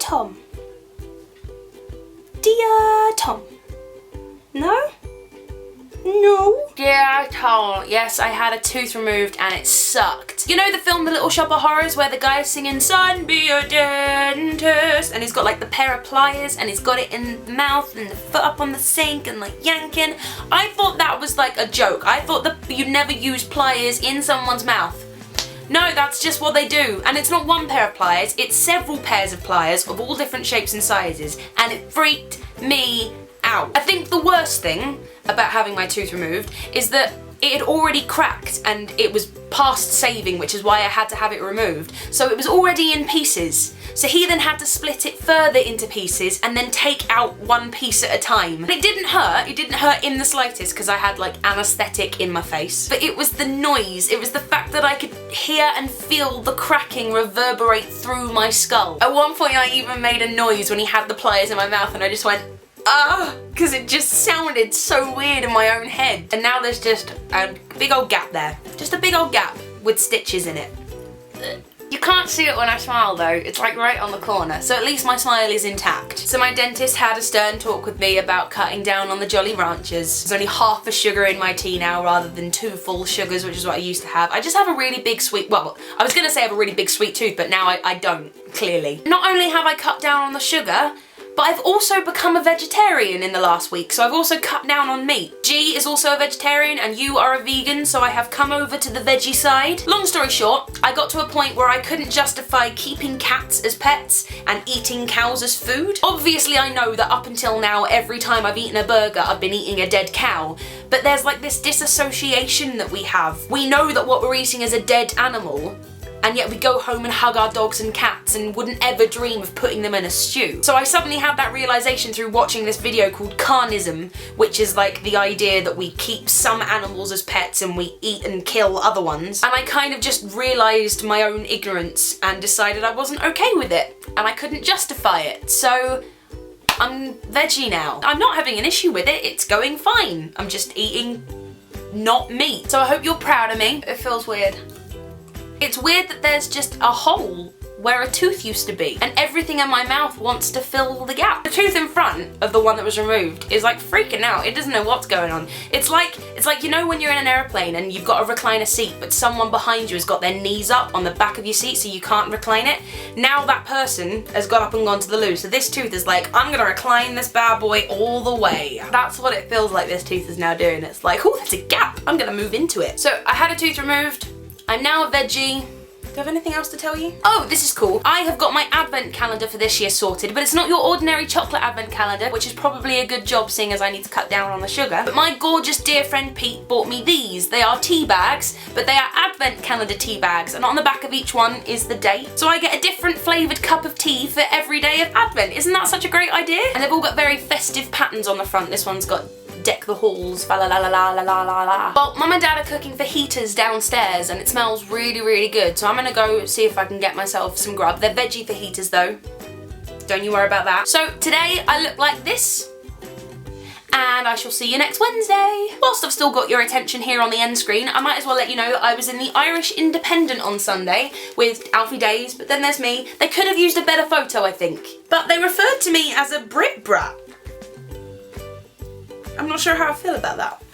Tom. Dear Tom. No? No. Dear Tom. Yes, I had a tooth removed and it sucked. You know the film The Little Shop of Horrors where the guy's singing "Son, be a dentist" and he's got like the pair of pliers and he's got it in the mouth and the foot up on the sink and like yanking? I thought that was like a joke. I thought that you never use pliers in someone's mouth. No, that's just what they do. And it's not one pair of pliers, it's several pairs of pliers of all different shapes and sizes, and it freaked me out. I think the worst thing about having my tooth removed is that it had already cracked and it was past saving, which is why I had to have it removed. So it was already in pieces. So he then had to split it further into pieces and then take out one piece at a time. It didn't hurt in the slightest because I had like anaesthetic in my face. But it was the noise, it was the fact that I could hear and feel the cracking reverberate through my skull. At one point I even made a noise when he had the pliers in my mouth and I just went, ah, because it just sounded so weird in my own head. And now there's just a big old gap there. Just a big old gap with stitches in it. You can't see it when I smile though, it's like right on the corner, so at least my smile is intact. So my dentist had a stern talk with me about cutting down on the Jolly Ranchers. There's only half a sugar in my tea now rather than 2 full sugars, which is what I used to have. I just have a really big sweet, well, I was gonna say I have a really big sweet tooth, but now I don't, clearly. Not only have I cut down on the sugar, but I've also become a vegetarian in the last week, so I've also cut down on meat. G is also a vegetarian and you are a vegan, so I have come over to the veggie side. Long story short, I got to a point where I couldn't justify keeping cats as pets and eating cows as food. Obviously I know that up until now, every time I've eaten a burger, I've been eating a dead cow, but there's like this disassociation that we have. We know that what we're eating is a dead animal, and yet we go home and hug our dogs and cats and wouldn't ever dream of putting them in a stew. So I suddenly had that realization through watching this video called Carnism, which is like the idea that we keep some animals as pets and we eat and kill other ones. And I kind of just realized my own ignorance and decided I wasn't okay with it and I couldn't justify it. So I'm veggie now. I'm not having an issue with it, it's going fine. I'm just eating not meat. So I hope you're proud of me. It feels weird. It's weird that there's just a hole where a tooth used to be and everything in my mouth wants to fill the gap. The tooth in front of the one that was removed is like freaking out. It doesn't know what's going on. It's like you know when you're in an airplane and you've got a recliner seat but someone behind you has got their knees up on the back of your seat so you can't recline it. Now that person has got up and gone to the loo, so this tooth is like, I'm gonna recline this bad boy all the way. That's what it feels like this tooth is now doing. It's like, oh, there's a gap, I'm gonna move into it. So I had a tooth removed. I'm now a veggie. Do I have anything else to tell you? Oh, this is cool. I have got my advent calendar for this year sorted, but it's not your ordinary chocolate advent calendar, which is probably a good job seeing as I need to cut down on the sugar. But my gorgeous dear friend Pete bought me these. They are tea bags, but they are advent calendar tea bags, and on the back of each one is the date. So I get a different flavoured cup of tea for every day of advent. Isn't that such a great idea? And they've all got very festive patterns on the front. This one's got deck the halls, fa la la la la la la la la. Well, Mum and Dad are cooking fajitas downstairs and it smells really, really good. So I'm gonna go see if I can get myself some grub. They're veggie fajitas though. Don't you worry about that. So today I look like this and I shall see you next Wednesday. Whilst I've still got your attention here on the end screen, I might as well let you know that I was in the Irish Independent on Sunday with Alfie Days, but then there's me. They could have used a better photo, I think. But they referred to me as a Brit brat. I'm not sure how I feel about that.